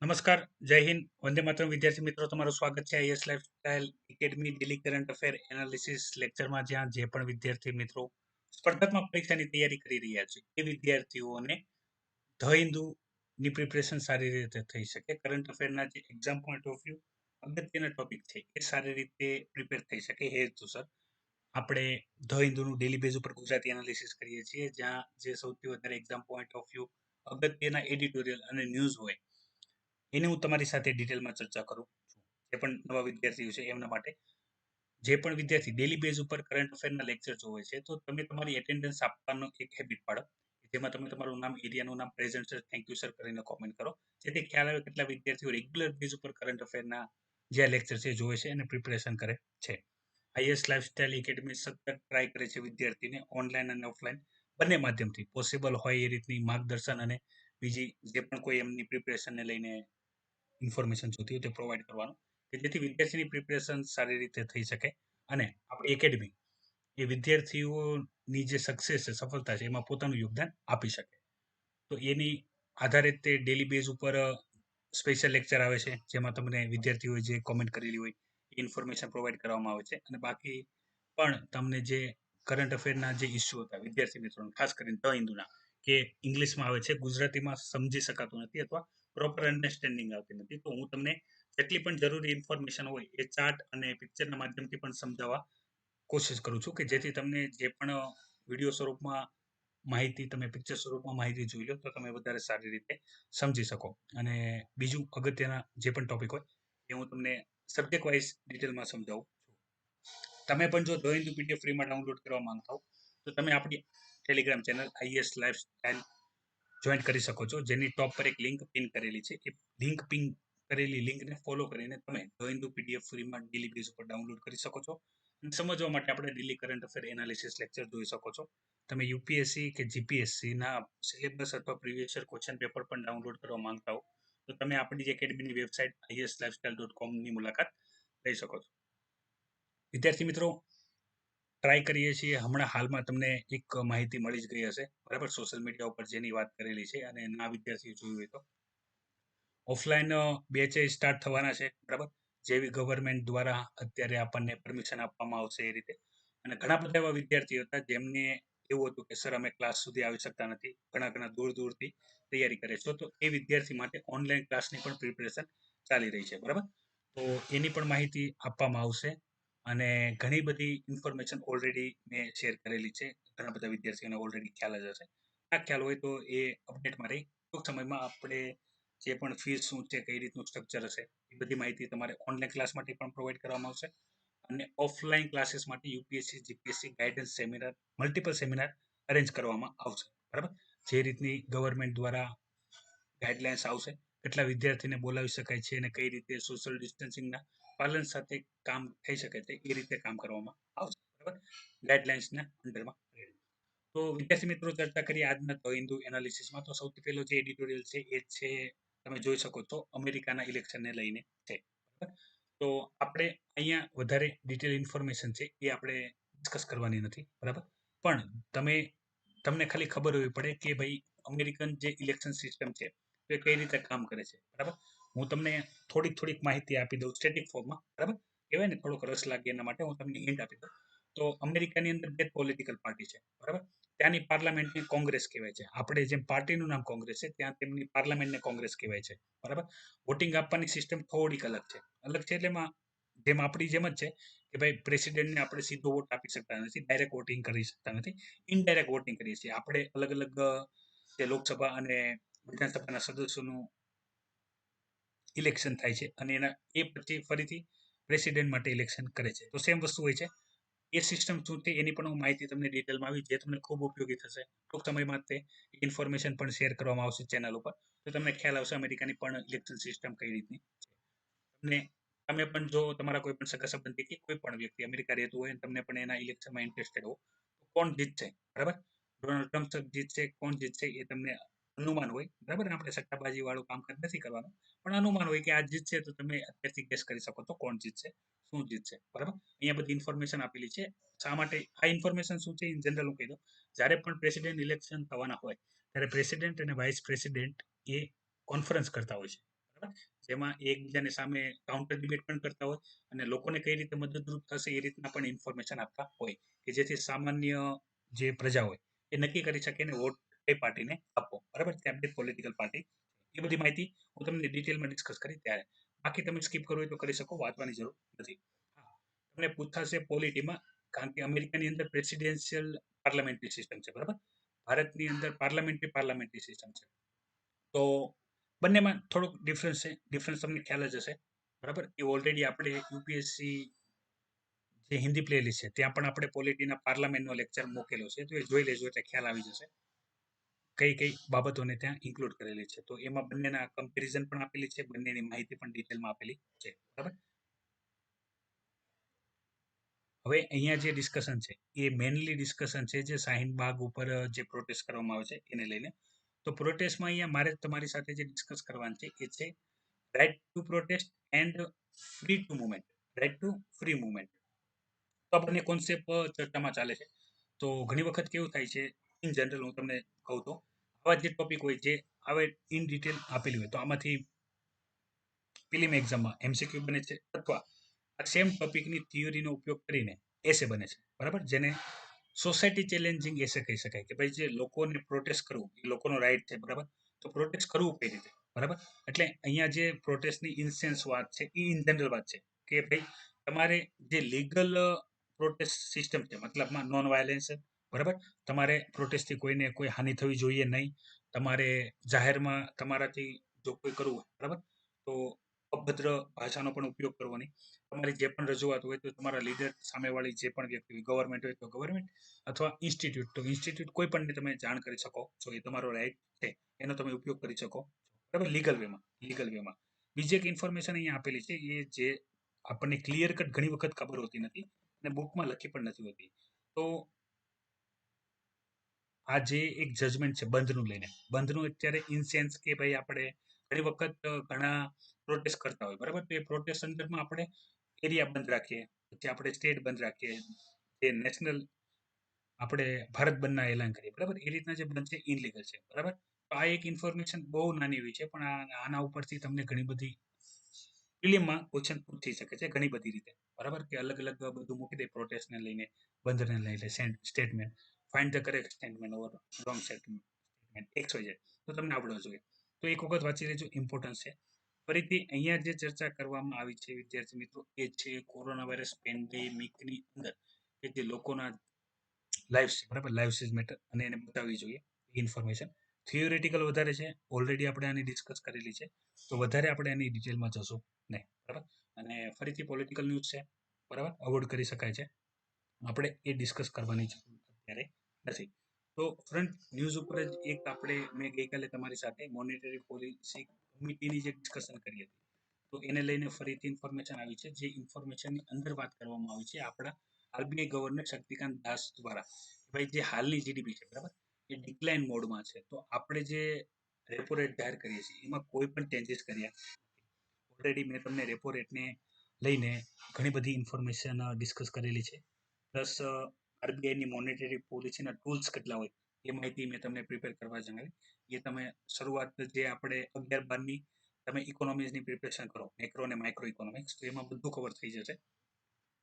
નમસ્કાર, જય હિન્દ, વંદે માતરમ વિદ્યાર્થી મિત્રો, તમારું સ્વાગત છે IAS lifestyle academy daily current affair analysis લેક્ચરમાં, જ્યાં જે પણ વિદ્યાર્થી મિત્રો સ્પર્ધાત્મક પરીક્ષાની તૈયારી કરી રહ્યા છે એ વિદ્યાર્થીઓને ધ હિન્દુની પ્રિપરેશન સારી રીતે થઈ શકે, કરંટ અફેરના જે એક્ઝામ પોઈન્ટ ઓફ વ્યૂ અગત્યના ટોપિક છે એ સારી રીતે પ્રિપેર થઈ શકે એ હેતુસર આપણે ધ હિન્દુનું ડેલી બેઝ ઉપર ગુજરાતી એનાલિસિસ કરીએ છીએ, જ્યાં જે સૌથી વધારે એક્ઝામ પોઈન્ટ ઓફ વ્યૂ અગત્યના એડિટોરિયલ અને ન્યૂઝ હોય એની હું તમારી સાથે ડિટેલમાં ચર્ચા કરું છું. જે પણ નવા વિદ્યાર્થીઓ છે એમના માટે, જે પણ વિદ્યાર્થી ડેલી બેઝ ઉપર કરંટ અફેરના લેક્ચર જોવે છે, તો તમે તમારી એટેન્ડન્સ આપવાનો એક હેબિટ પાડો, જેમાં તમે તમારું નામ, એરિયાનું નામ, present sir, thank you sir કરીને કોમેન્ટ કરો, જેથી ખ્યાલ આવે કેટલા વિદ્યાર્થીઓ રેગ્યુલર બેઝ ઉપર કરંટ અફેરના જે લેક્ચર છે જોવે છે અને પ્રિપરેશન કરે છે. આઈએસ લાઇફસ્ટાઇલ એકેડમી સતત ટ્રાય કરે છે વિદ્યાર્થીને ઓનલાઈન અને ઓફલાઈન બંને માધ્યમથી પોસિબલ હોય એ રીતની માર્ગદર્શન અને બીજી જે પણ કોઈ એમની પ્રિપરેશનને લઈને ઇન્ફોર્મેશન જોતી હોય તે પ્રોવાઈડ કરવાનું, કે જેથી વિદ્યાર્થીની પ્રિપરેશન સારી રીતે થઈ શકે અને આપણી એકેડમી એ વિદ્યાર્થીઓની જે સક્સેસ છે, સફળતા છે, એમાં પોતાનું યોગદાન આપી શકે. તો એની આધારે તે ડેલી બેઝ ઉપર સ્પેશિયલ લેક્ચર આવે છે, જેમાં તમને વિદ્યાર્થીઓએ જે કોમેન્ટ કરેલી હોય એ ઇન્ફોર્મેશન પ્રોવાઈડ કરવામાં આવે છે, અને બાકી પણ તમને જે કરંટ અફેરના જે ઇસ્યુ હતા વિદ્યાર્થી મિત્રોને, ખાસ કરીને ધ હિન્દુના, કે ઇંગ્લિશમાં આવે છે, ગુજરાતીમાં સમજી શકાતું નથી અથવા પ્રોપર અન્ડરસ્ટેન્ડિંગ આવતી નથી, તો હું તમને જેટલી પણ જરૂરી ઇન્ફોર્મેશન હોય એ ચાર્ટ અને પિક્ચરના માધ્યમથી પણ સમજાવવા કોશિશ કરું છું, કે જેથી તમને જે પણ વિડીયો સ્વરૂપમાં માહિતી, તમે પિક્ચર સ્વરૂપમાં માહિતી જોઈ લો તો તમે વધારે સારી રીતે સમજી શકો. અને બીજું અગત્યના જે પણ ટોપિક હોય એ હું તમને સબ્જેક્ટ વાઇઝ ડિટેલમાં સમજાવું છું. તમે પણ જો ધ હિન્દુ પીડીએફ ફ્રીમાં ડાઉનલોડ કરવા માંગતા હો તો તમે આપણી Telegram channel IAS lifestyle join કરી શકો છો, જેની ટોપ પર એક લિંક પિન કરેલી છે. એ લિંક પિન કરેલી લિંકને ફોલો કરીને તમે ધ હિન્દુ પીડીએફ ફ્રીમાં ડેલી બેઝ ઉપર ડાઉનલોડ કરી શકો છો અને સમજવા માટે આપણે daily current affair analysis lecture જોઈ શકો છો. તમે યુપીએસસી કે જીપીએસસીના સિલેબસ અથવા પ્રીવિયસ યર ક્વેશ્ચન પેપર પણ ડાઉનલોડ કરવા માંગતા હો તો તમે આપણી એકેડમીની વેબસાઇટ ISLifestyle.com ની મુલાકાત લઈ શકો છો. વિદ્યાર્થી મિત્રો, ટ્રાય કરીએ છીએ. હમણાં હાલમાં તમને એક માહિતી મળી જ ગઈ હશે, બરાબર, સોશિયલ મીડિયા ઉપર જેની વાત કરેલી છે, અને ના વિદ્યાર્થીઓ જોયું હોય તો ઓફલાઈન બેચ સ્ટાર્ટ થવાના છે, બરાબર, જેવી ગવર્મેન્ટ દ્વારા અત્યારે આપણને પરમિશન આપવામાં આવશે એ રીતે. અને ઘણા બધા એવા વિદ્યાર્થીઓ હતા જેમને એવું હતું કે સર અમે ક્લાસ સુધી આવી શકતા નથી, ઘણા દૂર દૂરથી તૈયારી કરે છે, તો એ વિદ્યાર્થી માટે ઓનલાઈન ક્લાસની પણ પ્રિપરેશન ચાલી રહી છે, બરાબર. તો એની પણ માહિતી આપવામાં આવશે અને ઘણી બધી ઇન્ફોર્મેશન ઓલરેડી મેં શેર કરેલી છે. ઘણા બધા વિદ્યાર્થીઓને ઓલરેડી ખ્યાલ જ હશે. ના ખ્યાલ હોય તો એ અપડેટમાં રહી ટૂંક સમયમાં આપણે જે પણ ફીસ શું છે, કઈ રીતનું સ્ટ્રક્ચર હશે, એ બધી માહિતી તમારે ઓનલાઈન ક્લાસ માટે પણ પ્રોવાઈડ કરવામાં આવશે અને ઓફલાઈન ક્લાસીસ માટે UPSC GPSC guidance seminar, multiple seminar arrange કરવામાં આવશે, બરાબર. જે રીતની ગવર્મેન્ટ દ્વારા ગાઈડલાઇન્સ આવશે, કેટલા વિદ્યાર્થીને બોલાવી શકાય છે અને કઈ રીતે સોશિયલ ડિસ્ટન્સિંગના પાલન સાથે કામ થઈ શકે છે એ રીતે કામ કરવામાં આવશે, બરાબર, ગાઈડલાઇન્સના અંડરમાં. તો વિદ્યાર્થી મિત્રો, ચર્ચા કરીએ આજના ધ હિન્દુ એનાલિસિસમાં. તો સૌથી પહેલો જે એડિટોરિયલ છે એ છે, તમે જોઈ શકો છો, અમેરિકાના ઇલેક્શનને લઈને છે, બરાબર. તો આપણે અહીંયા વધારે ડિટેલ ઇન્ફોર્મેશન છે એ આપણે ડિસ્કસ કરવાની નથી, બરાબર, પણ તમને ખાલી ખબર હોવી પડે કે ભાઈ અમેરિકન જે ઇલેક્શન સિસ્ટમ છે એ કઈ રીતે કામ કરે છે, બરાબર. હું તમને થોડીક માહિતી આપી દઉં સ્ટેટિક ફોર્મમાં, બરાબર, કહેવાય ને થોડોક રસ લાગે એના માટે હું તમને હિન્ટ આપી દઉં. તો અમેરિકાની અંદર બે પોલિટિકલ પાર્ટી છે, બરાબર. ત્યાંની પાર્લામેન્ટને કોંગ્રેસ કહેવાય છે. આપણે જેમ પાર્ટીનું નામ કોંગ્રેસ છે, ત્યાં તેમની પાર્લામેન્ટને કોંગ્રેસ કહેવાય છે, બરાબર. વોટિંગ આપવાની સિસ્ટમ થોડીક અલગ છે. એટલે એમાં જેમ આપણી જેમ જ છે કે ભાઈ પ્રેસિડેન્ટને આપણે સીધો વોટ આપી શકતા નથી, ડાયરેક્ટ વોટિંગ કરી શકતા નથી, ઇનડાયરેક્ટ વોટિંગ કરીએ છીએ આપણે. અલગ જે લોકસભા અને વિધાનસભાના સદસ્યોનું ઇલેક્શન થાય છે અને એ પછી ફરીથી પ્રેસિડેન્ટ માટે ઇલેક્શન કરે છે. તો સેમ વસ્તુ હોય છે. એ સિસ્ટમ શું છે એની પણ હું માહિતી તમને ડિટેલમાં આવી, જે તમને ખૂબ ઉપયોગી થશે. ટૂંક સમયમાં તે ઇન્ફોર્મેશન પણ શેર કરવામાં આવશે ચેનલ ઉપર, તો તમને ખ્યાલ આવશે અમેરિકાની પણ ઇલેક્શન સિસ્ટમ કઈ રીતની છે. તમે પણ જો તમારા કોઈ પણ સગા સંબંધી કે કોઈ પણ વ્યક્તિ અમેરિકા રહેતું હોય, તમને પણ એના ઇલેક્શનમાં ઇન્ટરેસ્ટેડ હો, તો કોણ જીતશે, બરાબર, ડોનાલ્ડ ટ્રમ્પ જીતશે, કોણ જીતશે એ તમને અનુમાન હોય, બરાબર. આપણે સટ્ટાબાજી વાળું કામકાજ નથી કરવાનું, પણ અનુમાન હોય કે આ જીતશે, તો તમે અત્યારથી ગેસ કરી શકો છો કોણ જીતશે, શું જીતશે, બરાબર. અહીંયા બધી ઇન્ફોર્મેશન આપેલી છે. શા માટે આ ઇન્ફોર્મેશન શું છે ઇન જનરલ હું કહી દઉં. જ્યારે પણ પ્રેસિડેન્ટ ઇલેક્શન થવાના હોય ત્યારે પ્રેસિડેન્ટ અને વાઇસ પ્રેસિડેન્ટ એ કોન્ફરન્સ કરતા હોય છે, બરાબર? જેમાં એકબીજાની સામે કાઉન્ટર ડિબેટ પણ કરતા હોય અને લોકોને કઈ રીતે મદદરૂપ થશે એ રીતના પણ ઇન્ફોર્મેશન આપતા હોય કે જેથી સામાન્ય જે પ્રજા હોય એ નક્કી કરી શકે ને વોટ કઈ પાર્ટીને આપવો. બરાબર? ત્યાં બે પોલિટિકલ પાર્ટી એ બધી માહિતી હું તમને ડિટેલમાં ડિસ્કસ કરી ત્યારે. બાકી તમે સ્કીપ કરવું હોય તો કરી શકો, વાંચવાની જરૂર નથી. હા, તમને પૂછાશે પોલિટીમાં, કારણ કે અમેરિકાની અંદર પ્રેસિડેન્શિયલ પાર્લામેન્ટરી સિસ્ટમ છે. બરાબર? ભારતની અંદર પાર્લામેન્ટરી સિસ્ટમ છે. તો બંનેમાં થોડુંક ડિફરન્સ છે. ડિફરન્સ તમને ખ્યાલ જ હશે. બરાબર? એ ઓલરેડી આપણે યુપીએસસી જે હિન્દી પ્લેલિસ્ટ છે ત્યાં પણ આપણે પોલિટીના પાર્લામેન્ટનો લેક્ચર મૂકેલો છે, તો એ જોઈ લેજો એટલે ખ્યાલ આવી જશે કઈ કઈ બાબતોને ત્યાં ઇન્ક્લુડ કરેલી છે. તો એમાં બંનેના કમ્પેરિઝન પણ આપેલી છે, બંનેની માહિતી પણ ડિટેલમાં આપેલી છે. બરાબર? હવે અહીંયા જે ડિસ્કશન છે એ મેનલી ડિસ્કશન છે જે શાહીન બાગ ઉપર જે પ્રોટેસ્ટ કરવામાં આવે છે એને લઈને. તો પ્રોટેસ્ટમાં અહીંયા મારે તમારી સાથે જે ડિસ્કસ કરવાનું છે એ છે right to protest and free to movement, right to free movement. તો આ બંને કોન્સેપ્ટ ચર્ચામાં ચાલે છે. તો ઘણી વખત કેવું થાય છે, ઇન જનરલ હું તમને કહું તો આવા જે ટોપિક હોય જે આવે ઇન ડિટેલ આપેલી હોય તો આમાંથી પ્રિલિમ એક્ઝામમાં એમસીક્યુ બને છે અથવા આ સેમ ટોપિકની થિયરીનો ઉપયોગ કરીને એસે બને છે. બરાબર? જેને સોસાયટી ચેલેન્જિંગ એસે કહી શકાય કે ભાઈ જે લોકોને પ્રોટેસ્ટ કરવું એ લોકોનો રાઈટ છે. બરાબર? તો પ્રોટેસ્ટ કરવું કઈ રીતે? બરાબર? એટલે અહીંયા જે પ્રોટેસ્ટની ઇન્સેન્સ વાત છે એ ઇન જનરલ વાત છે કે ભાઈ તમારે જે લીગલ પ્રોટેસ્ટ સિસ્ટમ છે, મતલબમાં નોન વાયલેન્સ. બરાબર? તમારે પ્રોટેસ્ટથી કોઈને કોઈ હાનિ થવી જોઈએ નહીં. તમારે જાહેરમાં તમારાથી જો કોઈ કરવું હોય, બરાબર, તો અભદ્ર ભાષાનો પણ ઉપયોગ કરવો નહીં. તમારી જે પણ રજૂઆત હોય તો તમારા લીડર સામેવાળી જે પણ વ્યક્તિ હોય, ગવર્મેન્ટ હોય તો ગવર્મેન્ટ અથવા ઇન્સ્ટિટ્યૂટ તો ઇન્સ્ટિટ્યૂટ કોઈ પણને તમે જાણ કરી શકો છો. એ તમારો રાઈટ છે, એનો તમે ઉપયોગ કરી શકો. બરાબર? લીગલ વેમાં બીજી એક ઇન્ફોર્મેશન અહીંયા આપેલી છે એ જે આપણને ક્લિયર કટ ઘણી વખત ખબર હોતી નથી અને બુકમાં લખી પણ નથી હોતી. તો આ જે એક જજમેન્ટ છે બંધનું લઈને, બંધનું અત્યારે ઇન સેન્સ કે ભાઈ આપણે ઘણી વખત ઘણા પ્રોટેસ્ટ કરતા હોય. બરાબર? તો એ પ્રોટેસ્ટ સંદર્ભમાં આપણે એરિયા બંધ રાખીએ, પછી આપણે સ્ટેટ બંધ રાખીએ, જે નેશનલ આપણે ભારત બંધના એલાન કરીએ. બરાબર? એ રીતના જે બંધ છે ઇનલીગલ છે. બરાબર? તો આ એક ઇન્ફોર્મેશન બહુ નાની એવી છે, પણ આના ઉપરથી તમને ઘણી બધી પ્રિલિમમાં ક્વેશ્ચન પૂછી શકે છે ઘણી બધી રીતે. બરાબર? કે અલગ અલગ બધું મૂકી દે પ્રોટેસ્ટને લઈને, બંધને લઈને statement, find the correct statement or wrong statement, X Y Z. તો તમને આવડવું જોઈએ. તો એક વખત વાંચી લેજો, ઇમ્પોર્ટન્સ છે. ફરીથી અહીંયા જે ચર્ચા કરવામાં આવી છે વિદ્યાર્થી મિત્રો એ છે કોરોના વાયરસ પેન્ડેમિકની અંદર કે જે લોકોના લાઈવ્સ છે. બરાબર? લાઈવ્સ ઇઝ મેટર અને એને બતાવવી જોઈએ ઇન્ફોર્મેશન. થિયોરિટિકલ વધારે છે, ઓલરેડી આપણે આની ડિસ્કસ કરેલી છે, તો વધારે આપણે એની ડિટેલમાં જશું નહીં. બરાબર? અને ફરીથી પોલિટિકલ ન્યૂઝ છે. બરાબર? અવોઇડ કરી શકાય છે, આપણે એ ડિસ્કસ કરવાની જરૂર અત્યારે નથી. તો ફ્રન્ટ ન્યૂઝ ઉપર જ એક આપણે મેં ગઈકાલે તમારી સાથે મોનેટરી પોલિસી કમિટીની જે ડિસ્કશન કરી હતી તો એને લઈને ફરીથી ઇન્ફોર્મેશન આવી છે. જે ઇન્ફોર્મેશનની અંદર વાત કરવામાં આવી છે આપણા આરબીઆઈ ગવર્નર શક્તિકાંત દાસ દ્વારા, ભાઈ જે હાલની જીડીપી છે, બરાબર, એ ડિક્લાઇન મોડમાં છે. તો આપણે જે રેપો રેટ જાહેર કરીએ છીએ એમાં કોઈ પણ ચેન્જીસ કર્યા. ઓલરેડી મેં તમને રેપો રેટને લઈને ઘણી બધી ઇન્ફોર્મેશન ડિસ્કસ કરેલી છે. પ્લસ આરબીઆઈની મોનેટરી પોલિસીના ટૂલ્સ કેટલા હોય એ માહિતી મેં તમને પ્રિપેર કરવા જણાવી. એ તમે શરૂઆત જે આપણે 11-12ની તમે ઇકોનોમિક્સની પ્રિપેરેશન કરો, મેક્રો અને માઇક્રો ઇકોનોમિક્સ, તો એમાં બધું કવર થઈ જશે.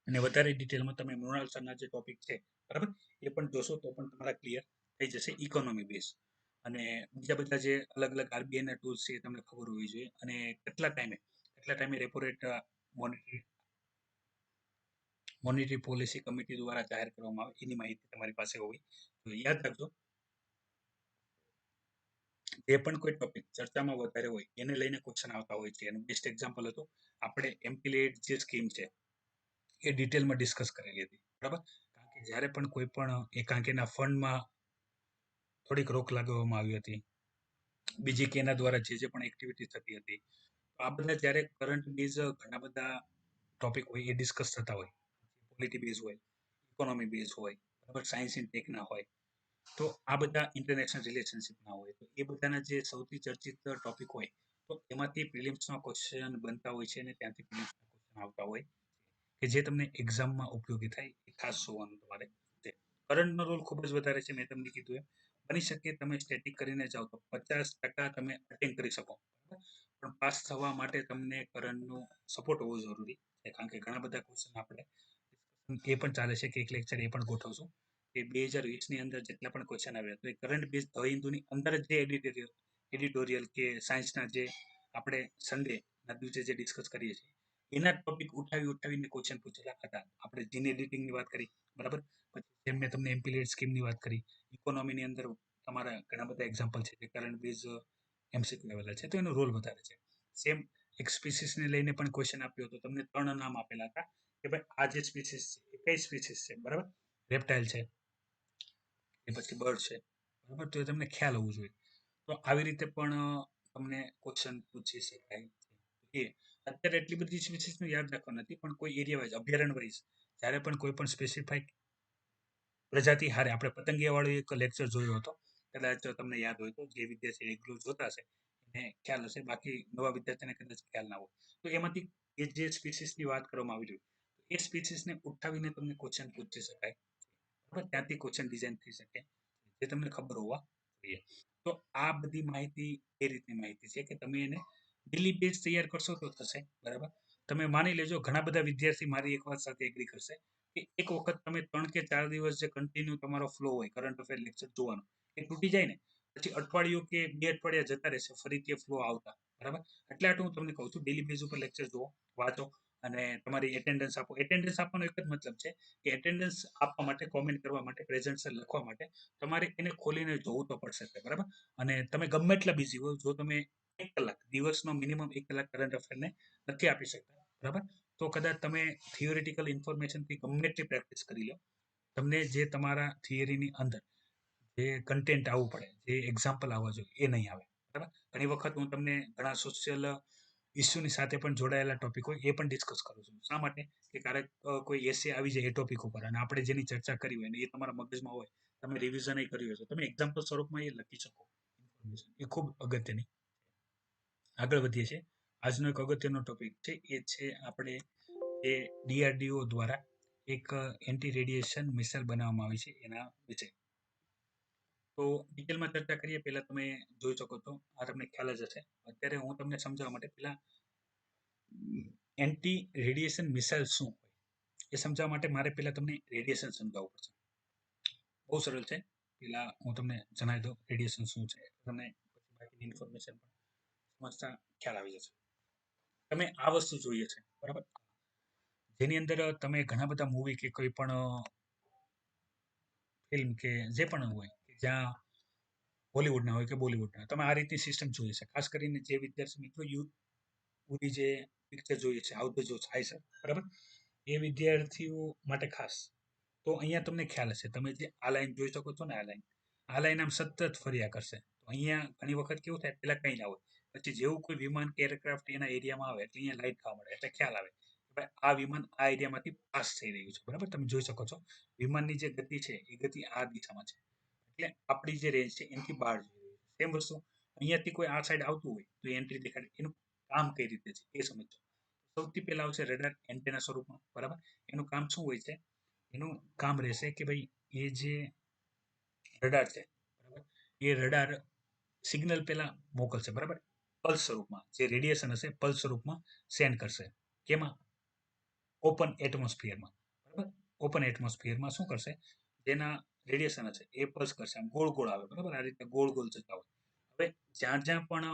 અને વધારે ડિટેલમાં તમે મૃણાલ સરના જે ટોપિક છે, બરાબર, એ પણ જોશો તો પણ તમારા ક્લિયર થઈ જશે ઇકોનોમી બેઝ. અને બીજા બધા જે અલગ અલગ આરબીઆઈના ટૂલ્સ છે એ તમને ખબર હોવી જોઈએ. અને કેટલા ટાઈમે repo rate monetary policy committee દ્વારા જાહેર કરવામાં આવે એની માહિતી તમારી પાસે હોવી જોઈએ. યાદ રાખજો, જે પણ કોઈ ટોપિક ચર્ચામાં વધારે હોય એને લઈને ક્વેશ્ચન આવતા હોય છે. એનું બેસ્ટ એક્ઝામ્પલ હતું આપણે એમ્પ્લીએડ જે સ્કીમ છે એ ડિટેલમાં ડિસ્કસ કરેલી હતી. બરાબર? કારણ કે જ્યારે પણ કોઈ પણ એકાંકીના ફંડમાં થોડીક રોક લગાવવામાં આવી હતી, બીજી કે એના દ્વારા જે પણ એક્ટિવિટી થતી હતી, આ બધા જ્યારે કરંટ બેઝ ઘણા બધા ટોપિક હોય એ ડિસ્કસ થતા હોય, પોલિટી બેઝ હોય, ઇકોનોમી બેઝ હોય, બરાબર, સાયન્સ ઇન ટેકના હોય, તો આ બધા ઇન્ટરનેશનલ રિલેશનશિપના હોય, તો એ બધાના જે સૌથી ચર્ચિત ટોપિક હોય તો એમાંથી પ્રિલિમ્સના ક્વેશ્ચન બનતા હોય છે અને ત્યાંથી પ્રિલિમ્સના ક્વેશ્ચન આવતા હોય કે જે તમને એક્ઝામમાં ઉપયોગી થાય એ ખાસ જોવાનું તમારે છે. કરંટનો રોલ ખૂબ જ વધારે છે. મેં તમને કીધું એમ બની શકે તમે સ્ટેટિક કરીને જાઓ તો 50% તમે અટેન્ડ કરી શકો, બરાબર, પણ પાસ થવા માટે તમને કરંટનો સપોર્ટ હોવો જરૂરી છે, કારણ કે ઘણા બધા ક્વેશ્ચન આપણે એ પણ ચાલે છે કે એક લેક્ચર એ પણ ગોઠવશું કે 2020ની અંદર જેટલા પણ ક્વેશ્ચન આવ્યા તો એ કરંટ બેઝ ધ હિન્દુની અંદર જ જે એડિટોરિયલ કે સાયન્સના જે આપણે સન્ડેના દિવસે જે ડિસ્કસ કરીએ છીએ એના ટોપિક ઉઠાવીને ક્વેશ્ચન પૂછેલા હતા. આપણે જીન એડિટિંગની વાત કરી, બરાબર, પછી જેમ મેં તમને એમ્પ્લિયડ સ્કીમની વાત કરી, ઇકોનોમીની અંદર તમારા ઘણા બધા એક્ઝામ્પલ છે જે કરંટ બેઝ એમસીક્યુ લેવલ છે, તો એનો રોલ વધારે છે. સેમ એક સ્પીસીસને લઈને પણ ક્વેશ્ચન આપ્યો હતો, તમને 3 નામ આપેલા હતા કે ભાઈ આ જે સ્પીસીસ છે એ કઈ સ્પીસીસ છે, બરાબર, રેપ્ટાઇલ છે એ પછી બર્ડ છે, બરાબર, તો એ તમને ખ્યાલ હોવું જોઈએ. તો આવી રીતે પણ તમને ક્વેશ્ચન પૂછી શકાય છે. અત્યારે એટલી બધી સ્પીસીસનું યાદ રાખવા નથી, પણ કોઈ એરિયા વાઇઝ, અભયારણ્ય વાઇઝ જ્યારે પણ કોઈ પણ સ્પેસિફાઈક પ્રજાતિ હારે આપણે પતંગિયા વાળો એક લેક્ચર જોયો હતો, કદાચ તમને યાદ હોય તો, જે વિદ્યાર્થી રેગ્યુલર જોતા હશે એને ખ્યાલ હશે, બાકી નવા વિદ્યાર્થીને કદાચ ખ્યાલ ના હોય. તો એમાંથી એ જે સ્પીસીસની વાત કરવામાં આવી રહી એ સ્પીસીસને ઉઠાવીને તમને ક્વેશ્ચન પૂછી શકાય, બરાબર, ત્યાંથી ક્વેશ્ચન ડિઝાઇન થઈ શકે જે તમને ખબર હોવા જોઈએ. તો આ બધી માહિતી એ રીતની માહિતી છે કે તમે એને ડેલી બેઝ તૈયાર કરશો તો થશે, બરાબર. તમે માની લેજો ઘણા બધા વિદ્યાર્થી મારી એક વાત સાથે એગ્રી કરશે કે એક વખત તમે 3 કે 4 દિવસ જે કન્ટિન્યુ તમારો ફ્લો હોય કરંટ અફેર લેક્ચર જોવાનો એ તૂટી જાય ને પછી અઠવાડિયું કે 2 અઠવાડિયા જતા રહેશે ફરીથી ફ્લો આવતા, બરાબર. એટલે આટલું હું તમને કહું છું, ડેલી બેઝ ઉપર લેક્ચર જુઓ, વાંચો અને તમારી એટેન્ડન્સ આપો. એટેન્ડન્સ આપવાનો એક જ મતલબ છે કે એટેન્ડન્સ આપવા માટે, કોમેન્ટ કરવા માટે, પ્રેઝન્ટેશન લખવા માટે તમારે એને ખોલીને જોવું તો પડશે, બરાબર. અને તમે ગમે એટલા બિઝી હો, જો તમે 1 કલાક દિવસનો મિનિમમ 1 કલાક કરંટ અફેરને નથી આપી શકતા, બરાબર, તો કદાચ તમે થિયોરિટિકલ ઇન્ફોર્મેશનથી ગમે એટલી પ્રેક્ટિસ કરી લો, તમને જે તમારા થિયરીની અંદર જે કન્ટેન્ટ આવવું પડે, જે એક્ઝામ્પલ આવવા જોઈએ એ નહીં આવે, બરાબર. ઘણી વખત હું તમને ઘણા સોશિયલ ઇસ્યુની સાથે પણ જોડાયેલા ટોપિક હોય એ પણ ડિસ્કસ કરું છું. શા માટે કે ક્યારેક કોઈ એસે આવી જાય એ ટોપિક ઉપર અને આપણે જેની ચર્ચા કરી હોય ને એ તમારા મગજમાં હોય, તમે રિવિઝન કરી હોય તો તમે એક્ઝામ્પલ સ્વરૂપમાં એ લખી શકો. એ ખૂબ અગત્યની. આગળ વધીએ છીએ. આજનો એક અગત્યનો ટોપિક છે એ છે આપણે જે ડીઆરડીઓ દ્વારા એક એન્ટી રેડિયેશન મિસાઇલ બનાવવામાં આવી છે એના વિશે. તો ડિટેલમાં ચર્ચા કરીએ પહેલા તમે જોઈ શકો છો, આ તમને ખ્યાલ જ હશે. અત્યારે હું તમને સમજાવવા માટે પહેલા એન્ટી રેડિયેશન મિસાઇલ શું હોય એ સમજાવવા માટે મારે પહેલા તમને રેડિયેશન સમજાવવું પડશે. બહુ સરળ છે. પહેલા હું તમને જણાવી દઉં રેડિયેશન શું છે, તમને બાકીની ઇન્ફોર્મેશન પણ સમજતા ખ્યાલ આવી જશે. તમે આ વસ્તુ જોઈએ છે, બરાબર, જેની અંદર તમે ઘણા બધા મૂવી કે કોઈ પણ ફિલ્મ કે જે પણ હોય જ્યાં હોલિવૂડના હોય કે બોલિવૂડના, તમે આ રીતની સિસ્ટમ જોઈએ છે. ખાસ કરીને જે વિદ્યાર્થી મિત્રો પૂરી જે પિક્ચર જોઈએ છે, હાઉ ધ જો થાય છે, બરાબર, એ વિદ્યાર્થીઓ માટે ખાસ. તો અહીંયા તમને ખ્યાલ હશે, તમે જે આ લાઈન જોઈ શકો છો ને, આ લાઈન આમ સતત ફર્યા કરશે. તો અહીંયા ઘણી વખત કેવું થાય, પેલા કંઈ ના હોય, પછી જેવું કોઈ વિમાન કે એરક્રાફ્ટ એના એરિયામાં આવે એટલે અહીંયા લાઈટ ખાવા મળે, એટલે ખ્યાલ આવે કે આ વિમાન આ એરિયામાંથી પાસ થઈ રહ્યું છે, બરાબર. તમે જોઈ શકો છો વિમાનની જે ગતિ છે એ ગતિ આ દિશામાં છે, એટલે આપણી જે રેન્જ છે એનાથી બહાર જઈ રહ્યું છે. સેમ વસ્તુ અહીંયાથી કોઈ આ સાઈડ આવતું હોય તો એન્ટ્રી દેખાડે, એનું કામ કઈ રીતે છે એ સમજો. સૌથી પહેલા આવશે રડાર એન્ટેના સ્વરૂપમાં, બરાબર. એનું કામ શું હોય છે? એનું કામ રહેશે કે ભાઈ એ જે રડાર છે, બરાબર, એ રડાર સિગ્નલ પહેલા મોકલશે, બરાબર, પલ્સ સ્વરૂપમાં. જે રેડિયેશન હશે પલ્સ સ્વરૂપમાં સેન્ડ કરશે. કેમાં? ઓપન એટમોસ્ફિયરમાં, બરાબર. ઓપન એટમોસ્ફિયરમાં શું કરશે? જેના રેડિયેશન હશે એ પલ્સ કરશે, આમ ગોળ ગોળ આવે, બરાબર, આ રીતે ગોળ ગોળ જતા હોય. હવે જ્યાં જ્યાં પણ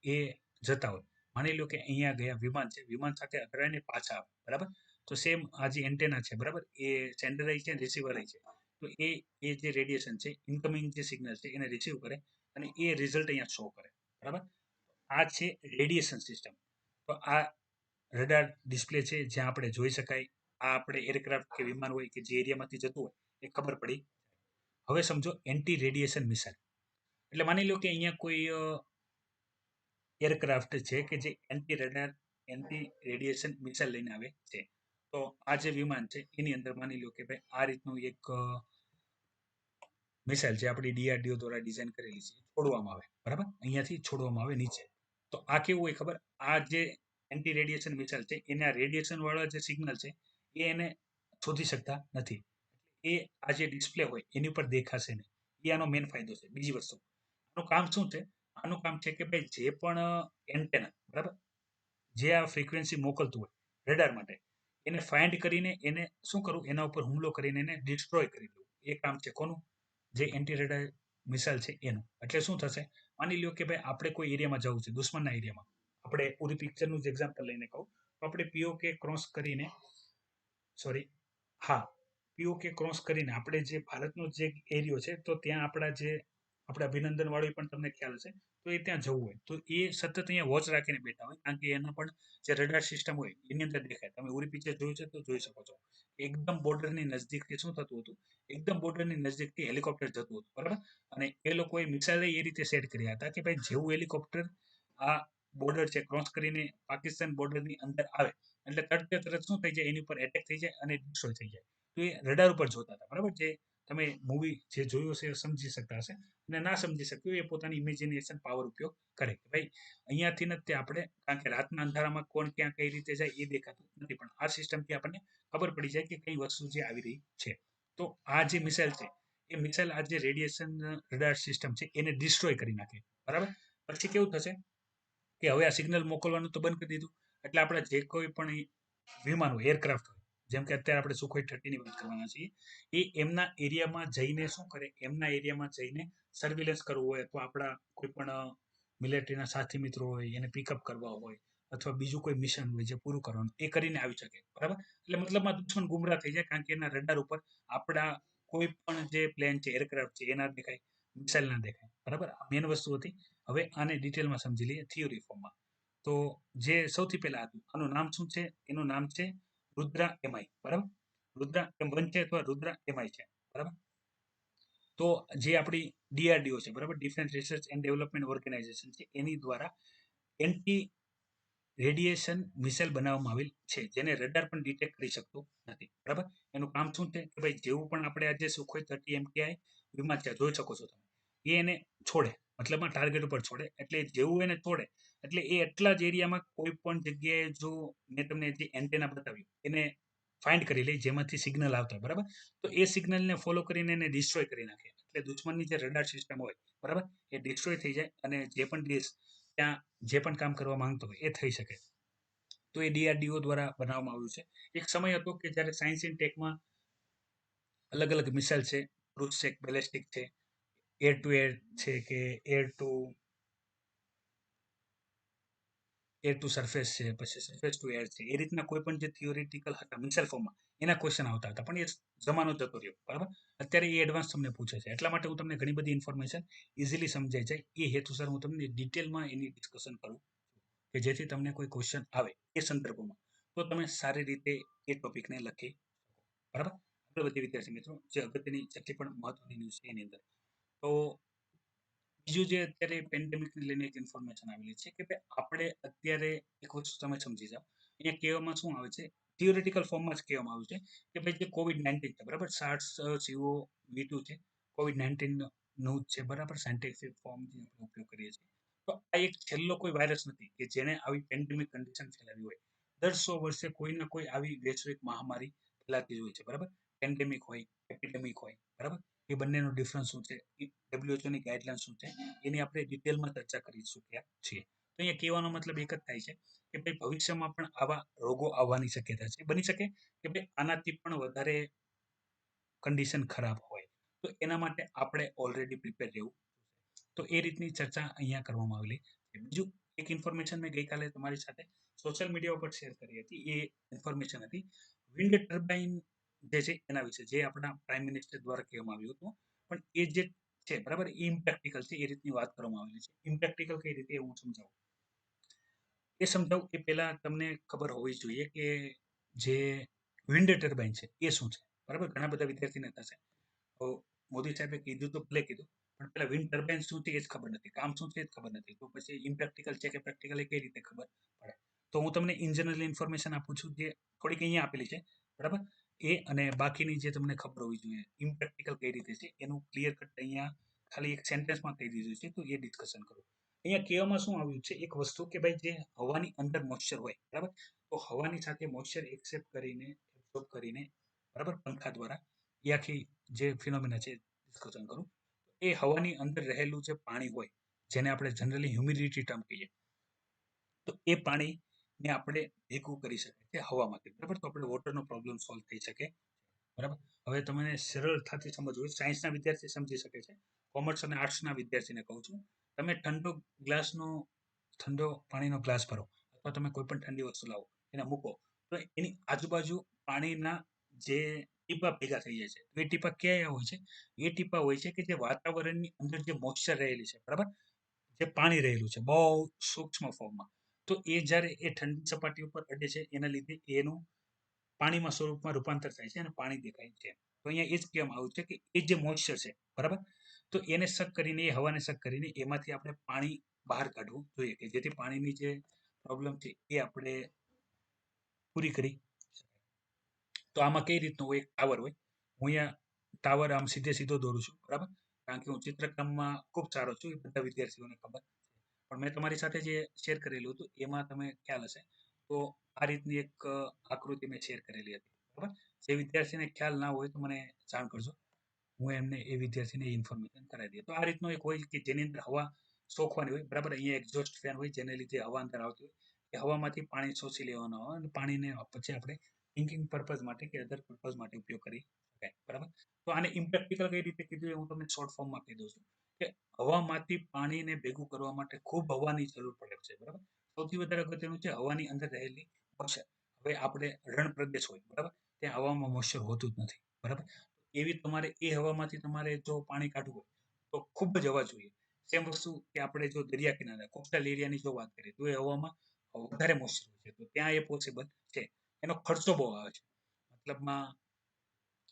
એ જતા હોય, માની લો કે અહીંયા ગયા વિમાન છે, વિમાન સાથે અથડાઈને પાછા આવે, બરાબર. તો સેમ આ જે એન્ટેના છે, બરાબર, એ સેન્ડર છે, રિસીવર છે. તો એ જે રેડિયેશન છે, ઇન્કમિંગ જે સિગ્નલ છે એને રિસીવ કરે અને એ રિઝલ્ટ અહીંયા શો કરે, બરાબર. આ છે રેડિયેશન સિસ્ટમ. તો આ રડાર ડિસ્પ્લે છે જ્યાં આપણે જોઈ શકાય આ આપણે એરક્રાફ્ટ કે વિમાન હોય કે જે એરિયામાંથી જતું હોય એ ખબર પડી. હવે સમજો એન્ટી રેડિયેશન મિસાઇલ એટલે માની લો કે અહીંયા કોઈ એરક્રાફ્ટ છે કે જે એન્ટી રેડિયેશન મિસાઇલ લઈને આવે છે. તો આ જે વિમાન છે એની અંદર માની લો કે ભાઈ આ રીતનું એક મિસાઇલ જે આપણી ડીઆરડીઓ દ્વારા ડિઝાઇન કરેલી છે છોડવામાં આવે, બરાબર, અહીંયાથી છોડવામાં આવે નીચે. તો આ કેવું હોય ખબર? આ જે એન્ટી રેડિયેશન મિસાઇલ છે એના રેડિયેશન વાળા જે સિગ્નલ છે એ એને શોધી શકતા નથી. એ આ જે ડિસ્પ્લે હોય એની ઉપર દેખાશે નહીં. એ આનો મેઇન ફાયદો છે. બીજી વસ્તુ આનું કામ શું છે? આનું કામ છે કે ભાઈ જે પણ એન્ટેના, બરાબર, જે આ ફ્રીક્વન્સી મોકલતું હોય રેડાર માટે, એને ફાઇન્ડ કરીને એને શું કરવું, એના ઉપર હુમલો કરીને એને ડિસ્ટ્રોય કરી દેવું. એ કામ છે કોનું? જે એન્ટી રેડાર મિસાઇલ છે એનું. એટલે શું થશે, માની લ્યો કે ભાઈ આપણે કોઈ એરિયામાં જવું છે, દુશ્મનના એરિયામાં. આપણે ઉરી પિક્ચરનું જ એક્ઝામ્પલ લઈને કહું તો આપણે પીઓકે ક્રોસ કરીને, સોરી, હા, પીઓકે ક્રોસ કરીને આપણે જે ભારતનો જે એરિયો છે, તો ત્યાં આપણા જે આપણે અભિનંદન વાળું પણ તમને ખ્યાલ હશે, તો એ ત્યાં જવું હોય તો એ સતત અહીંયા વોચ રાખીને બેઠા હોય, કારણ કે એના પણ જે રડાર સિસ્ટમ હોય એની અંદર દેખાય. તમે ઉરી પિક્ચર જોયું છે તો જોઈ શકો છો. એકદમ બોર્ડરની નજદીકથી શું થતું હતું, એકદમ બોર્ડરની નજદીકથી હેલિકોપ્ટર જતું હતું, બરાબર. અને એ લોકોએ મિસાઇલ એ રીતે સેટ કર્યા હતા કે ભાઈ જેવું હેલિકોપ્ટર આ બોર્ડર છે ક્રોસ કરીને પાકિસ્તાન બોર્ડરની અંદર આવે એટલે તરત શું થઈ જાય, એની ઉપર એટેક થઈ જાય અને ડિસ્ટ્રોય થઈ જાય. તો એ રડાર ઉપર જોતા હતા, બરાબર. જે તમે મૂવી જે જોયું હશે એ સમજી શકતા હશે, અને ના સમજી શક્યું એ પોતાની ઇમેજિનેશન પાવર ઉપયોગ કરે કે ભાઈ અહીંયાથી નથી આપણે, કારણ કે રાતના અંધારામાં કોણ ક્યાં કઈ રીતે જાય એ દેખાતું નથી, પણ આ સિસ્ટમથી આપણને ખબર પડી જાય કે કઈ વસ્તુ જે આવી રહી છે. તો આ જે મિસાઇલ છે એ મિસાઇલ આ જે રેડિયેશન રડાર સિસ્ટમ છે એને ડિસ્ટ્રોય કરી નાખે, બરાબર. પછી કેવું થશે કે હવે આ સિગ્નલ મોકલવાનું તો બંધ કરી દીધું, એટલે આપણે જે કોઈ પણ વિમાન હોય, એરક્રાફ્ટ હોય, જેમ કે અત્યારે આપણે સુખોઈ 30 ની વાત કરવાના છીએ, એ એમના એરિયામાં જઈને શું કરે, એમના એરિયામાં જઈને સર્વિલન્સ કરવું હોય, અથવા આપણા કોઈ પણ મિલિટરીના સાથી મિત્રો હોય એને પિકઅપ કરવા હોય, અથવા બીજું કોઈ મિશન હોય જે પૂરું કરવાનું, એ કરીને આવી શકે, બરાબર. એટલે મતલબમાં દુશ્મન ગુમરાહ થઈ જાય, કારણ કે એના રડાર ઉપર આપણા કોઈ પણ જે પ્લેન છે, એરક્રાફ્ટ છે, એના દેખાય, મિસાઇલ ના દેખાય, બરાબર. આ મેન વસ્તુ હતી. હવે આને ડિટેલમાં સમજી લઈએ થિયોરી ફોર્મમાં. તો જે સૌથી પહેલા હતું, આનું નામ શું છે? એનું નામ છે રુદ્રા એમઆઈ, બરાબર. રુદ્રા M1 છે અથવા રુદ્રા એમઆઈ છે, બરાબર. તો જે આપણી ડીઆરડીઓ છે, બરાબર, defence research and development organisation છે, એની દ્વારા એન્ટી રેડિયેશન મિસાઇલ બનાવવામાં આવેલ છે, જેને રડાર પણ ડિટેક્ટ કરી શકતો નથી, બરાબર. એનું કામ શું છે કે ભાઈ જેવું પણ આપણે આજે સુખોઈ 30 MKI વિમાન છે જોઈ શકો છો તમે, એ એને છોડે, મતલબમાં ટાર્ગેટ ઉપર છોડે, એટલે જેવું એને છોડે એટલે એ એટલા જ એરિયામાં કોઈ પણ જગ્યાએ, જો મેં તમને જે એન્ટેના બતાવ્યું એને ફાઇન્ડ કરી લે જેમાંથી સિગ્નલ આવતા હોય, બરાબર. તો એ સિગ્નલને ફોલો કરીને એને ડિસ્ટ્રોય કરી નાખે, એટલે દુશ્મનની જે રડાર સિસ્ટમ હોય, બરાબર, એ ડિસ્ટ્રોય થઈ જાય, અને જે પણ દેશ ત્યાં જે પણ કામ કરવા માંગતો હોય એ થઈ શકે. તો એ ડીઆરડીઓ દ્વારા બનાવવામાં આવ્યું છે. એક સમય હતો કે જ્યારે સાયન્સ એન્ડ ટેકમાં અલગ અલગ મિસાઇલ છે, ક્રુઝ છે, બેલેસ્ટિક છે, એર ટુ એર છે, કે એર ટુ સરફેસ છે, પછી સરફેસ ટુ એર છે, એ રીતના કોઈ પણ જે થિયોરિટિકલ હતા મિસાઇલ ફોર્મમાં એના ક્વેશ્ચન આવતા હતા, પણ એ જમાનો જતો રહ્યો, બરાબર. અત્યારે એ એડવાન્સ તમને પૂછે છે, એટલા માટે હું તમને ઘણી બધી ઇન્ફોર્મેશન ઇઝીલી સમજાઈ જાય એ હેતુસર હું તમને ડિટેલમાં એની ડિસ્કશન કરું, કે જેથી તમને કોઈ ક્વેશ્ચન આવે એ સંદર્ભમાં તો તમે સારી રીતે એ ટોપિકને લખી શકો, બરાબર. આપણે બધી વિદ્યાર્થી મિત્રો જે અગત્યની જેટલી પણ મહત્વની ન્યૂઝ છે એની અંદર, તો બીજું જે અત્યારે પેન્ડેમિકને લઈને એક ઇન્ફોર્મેશન આવેલી છે કે ભાઈ આપણે અત્યારે એક વસ્તુ તમે સમજી જાઓ, અહીંયા કહેવામાં શું આવે છે, થિયોરિટિકલ ફોર્મમાં જ કહેવામાં આવ્યું છે કે ભાઈ જે COVID-19 છે, બરાબર, SARS CoV-2 છે, COVID-19 નું છે, બરાબર, સાયન્ટિફિક ફોર્મ જે આપણે ઉપયોગ કરીએ છીએ. તો આ એક છેલ્લો કોઈ વાયરસ નથી કે જેને આવી પેન્ડેમિક કન્ડિશન ફેલાવી હોય. દર 100 વર્ષે કોઈ ના કોઈ આવી વૈશ્વિક મહામારી ફેલાતી જ હોય છે, બરાબર. પેન્ડેમિક હોય, એપિડેમિક હોય, બરાબર. એ બંનેનો ડિફરન્સ શું છે, WHO ની ગાઈડલાઈન શું છે, એની આપણે ડિટેલમાં ચર્ચા કરી ચૂક્યા છીએ. તો અહીંયા કહેવાનો મતલબ એક જ થાય છે કે ભાઈ ભવિષ્યમાં પણ આવા રોગો આવવાની શક્યતા છે, બની શકે કે ભાઈ આનાથી પણ વધારે કન્ડિશન ખરાબ હોય, તો એના માટે આપણે ઓલરેડી પ્રિપેર રહેવું. તો એ રીતની ચર્ચા અહીંયા કરવામાં આવેલી છે. બીજું એક ઇન્ફોર્મેશન મેં ગઈકાલે તમારી સાથે સોશિયલ મીડિયા ઉપર શેર કરી હતી, એ ઇન્ફોર્મેશન હતી વિન્ડ ટર્બાઇન જે છે એના વિશે, જે આપણા પ્રાઇમ મિનિસ્ટર દ્વારા કહેવામાં આવ્યું હતું, પણ એ જે છે, બરાબર, એ ઇમ્પ્રેક્ટિકલ છે, એ રીતની વાત કરવામાં આવેલી છે. ઇમ્પ્રેક્ટિકલ કઈ રીતે હું સમજાવું, એ સમજાવું એ પહેલા તમને ખબર હોવી જોઈએ કે જે વિન્ડ ટર્બાઇન છે એ શું છે, બરાબર. ઘણા બધા વિદ્યાર્થીને થશે તો મોદી સાહેબે કીધું તો ભલે કીધું, પણ પેલા વિન્ડ ટર્બાઇન શું છે એ જ ખબર નથી, કામ શું છે એ જ ખબર નથી, તો પછી ઇમ્પ્રેક્ટિકલ છે કે પ્રેક્ટિકલ એ કઈ રીતે ખબર પડે. તો હું તમને ઇન જનરલ ઇન્ફોર્મેશન આપું છું, જે થોડીક અહીંયા આપેલી છે, બરાબર. એ અને બાકીની જે તમને ખબર હોવી જોઈએ ઇમ્પ્રેક્ટિકલ કઈ રીતે છે એનું ક્લિયર કટ અહીંયા ખાલી એક સેન્ટેન્સમાં કહી દીધું છે, તો એ ડિસ્કશન કરું. અહીંયા કહેવામાં શું આવ્યું છે, એક વસ્તુ કે ભાઈ જે હવાની અંદર મોઇશ્ચર હોય, બરાબર, તો હવાની સાથે મોઇશ્ચર એક્સેપ્ટ કરીને, એબ્સોર્બ કરીને, બરાબર, પંખા દ્વારા એ આખી જે ફિનોમિના છે ડિસ્કશન કરું, એ હવાની અંદર રહેલું જે પાણી હોય જેને આપણે જનરલી હ્યુમિડિટી ટર્મ કહીએ, તો એ પાણીને આપણે ભેગું કરી શકાય છે હવામાંથી, બરાબર. તો આપણે વોટરનો પ્રોબ્લેમ સોલ્વ થઈ શકે, બરાબર. હવે તમને સરળતાથી સમજવું હોય, સાયન્સના વિદ્યાર્થી સમજી શકે છે, કોમર્સ અને આર્ટ્સના વિદ્યાર્થીને કહું છું, તમે ઠંડો પાણીનો ગ્લાસ ભરો અથવા તમે કોઈ પણ ઠંડી વસ્તુ લાવો, એને મૂકો, તો એની આજુબાજુ પાણીના જે ટીપા ભેગા થઈ જાય છે. તો એ ટીપા ક્યાં હોય છે? એ ટીપા હોય છે કે જે વાતાવરણની અંદર જે મોઇસ્ચર રહેલી છે, બરાબર, જે પાણી રહેલું છે બહુ સૂક્ષ્મ ફોર્મમાં, તો એ જ્યારે એ ઠંડી સપાટી ઉપર અડે છે, એના લીધે એનું પાણીમાં સ્વરૂપમાં રૂપાંતર થાય છે અને પાણી દેખાય છે. તો અહીંયા એ જ કહેવામાં આવ્યું છે કે એ જે મોઇસ્ચર છે, બરાબર, તો એને સક કરીને, એ હવાને સક કરીને એમાંથી આપણે પાણી બહાર કાઢવું જોઈએ, કે જેથી પાણીની જે પ્રોબ્લેમ છે એ આપણે પૂરી કરી શકાય. તો આમાં કઈ રીતનું હોય? એક ટાવર હોય. હું અહીંયા ટાવર આમ સીધો દોરું છું, બરાબર, કારણ કે હું ચિત્રકામમાં ખૂબ સારો છું, એ બધા વિદ્યાર્થીઓને ખબર. પણ મેં તમારી સાથે જે શેર કરેલું હતું એમાં તમે ખ્યાલ હશે, તો આ રીતની એક આકૃતિ મેં શેર કરેલી હતી, બરાબર. જે વિદ્યાર્થીને ખ્યાલ ના હોય તો મને જાણ કરજો, હું એમને એ વિદ્યાર્થીને ઇન્ફોર્મેશન કરાવી દઈએ. તો આ રીતનો એક હોય કે જેની અંદર હવા સોખવાની હોય, બરાબર. અહીંયા એક્ઝોસ્ટ ફેન હોય જેને લીધે હવા અંદર આવતી હોય, એ હવામાંથી પાણી શોષી લેવાનું હોય અને પાણીને પછી આપણે ડ્રિંકિંગ પર્પઝ માટે કે અધર પર્પઝ માટે ઉપયોગ કરી શકાય, બરાબર. તો આને ઇમ્પ્રેક્ટિકલ કઈ રીતે કીધું એ હું તમને શોર્ટ ફોર્મમાં કહી દઉં છું, કે હવામાંથી પાણીને ભેગું કરવા માટે ખૂબ હવાની જરૂર પડે છે, બરાબર. સૌથી વધારે અગત્યનું છે હવાની અંદર રહેલી મોઇસ્ચર. હવે આપણે રણ પ્રદેશ હોય, બરાબર, ત્યાં હવામાં મોઇસ્ચર હોતું જ નથી, બરાબર. એવી તમારે એ હવામાંથી તમારે જો પાણી કાઢવું હોય તો ખૂબ જ હવા જોઈએ. સેમ વસ્તુ કે આપણે જો દરિયા કિનારે કોસ્ટલ એરિયાની જો વાત કરીએ તો એ હવામાં વધારે મોઇસ્ચર હોય છે, તો ત્યાં એ પોસિબલ છે. એનો ખર્ચો બહુ આવે છે, મતલબમાં